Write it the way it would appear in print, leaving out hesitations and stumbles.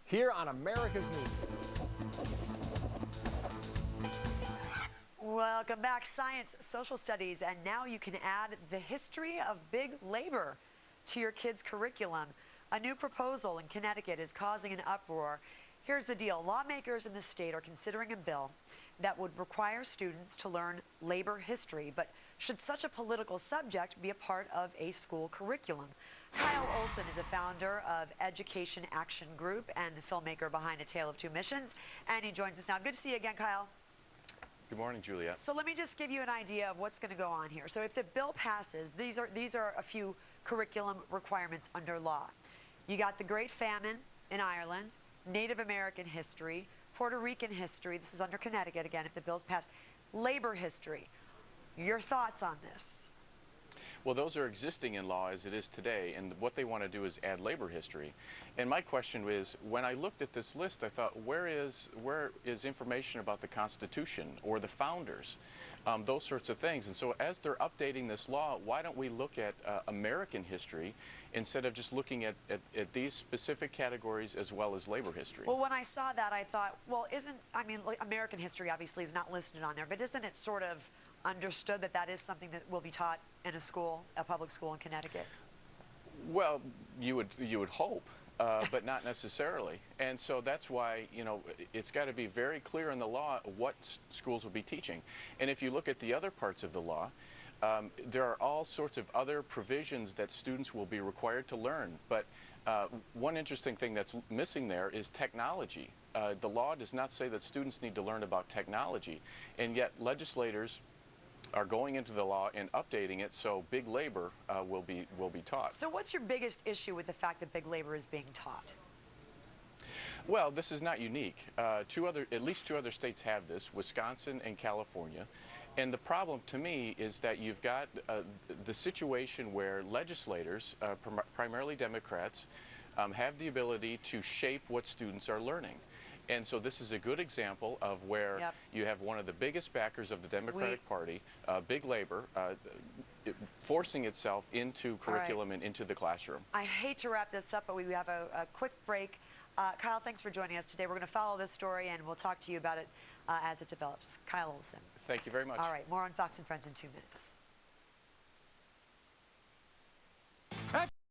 here on America's News. Welcome back. Science, social studies, and now you can add the history of big labor to your kids' curriculum. A new proposal in Connecticut is causing an uproar. Here's the deal. Lawmakers in the state are considering a bill that would require students to learn labor history, but should such a political subject be a part of a school curriculum? Kyle Olson is a founder of Education Action Group and the filmmaker behind A Tale of Two Missions, and he joins us now. Good to see you again, Kyle. Good morning, Juliet. So let me just give you an idea of what's going to go on here. So if the bill passes, these are a few curriculum requirements under law. You got the Great Famine in Ireland, Native American history, Puerto Rican history. This is under Connecticut again if the bill's passed. Labor history. Your thoughts on this? Well, those are existing in law as it is today, and what they want to do is add labor history. And my question is, when I looked at this list, I thought, where is information about the Constitution or the founders, those sorts of things? And so as they're updating this law, why don't we look at American history instead of just looking at these specific categories as well as labor history? Well, when I saw that, I thought, well, like American history obviously is not listed on there, but isn't it sort of understood that that is something that will be taught in a school, a public school in Connecticut? Well, you would hope, but not necessarily. And so that's why, you know, it's got to be very clear in the law what schools will be teaching. And if you look at the other parts of the law, there are all sorts of other provisions that students will be required to learn. But one interesting thing that's missing there is technology. The law does not say that students need to learn about technology, and yet legislators are going into the law and updating it so big labor will be taught. So what's your biggest issue with the fact that big labor is being taught? Well, this is not unique. At least two other states have this, Wisconsin and California. And the problem to me is that you've got the situation where legislators, primarily Democrats, have the ability to shape what students are learning. And so this is a good example of where you have one of the biggest backers of the Democratic Party, big labor, forcing itself into curriculum and into the classroom. I hate to wrap this up, but we have a quick break. Kyle, thanks for joining us today. We're going to follow this story, and we'll talk to you about it as it develops. Kyle Olson. Thank you very much. All right, more on Fox and Friends in 2 minutes.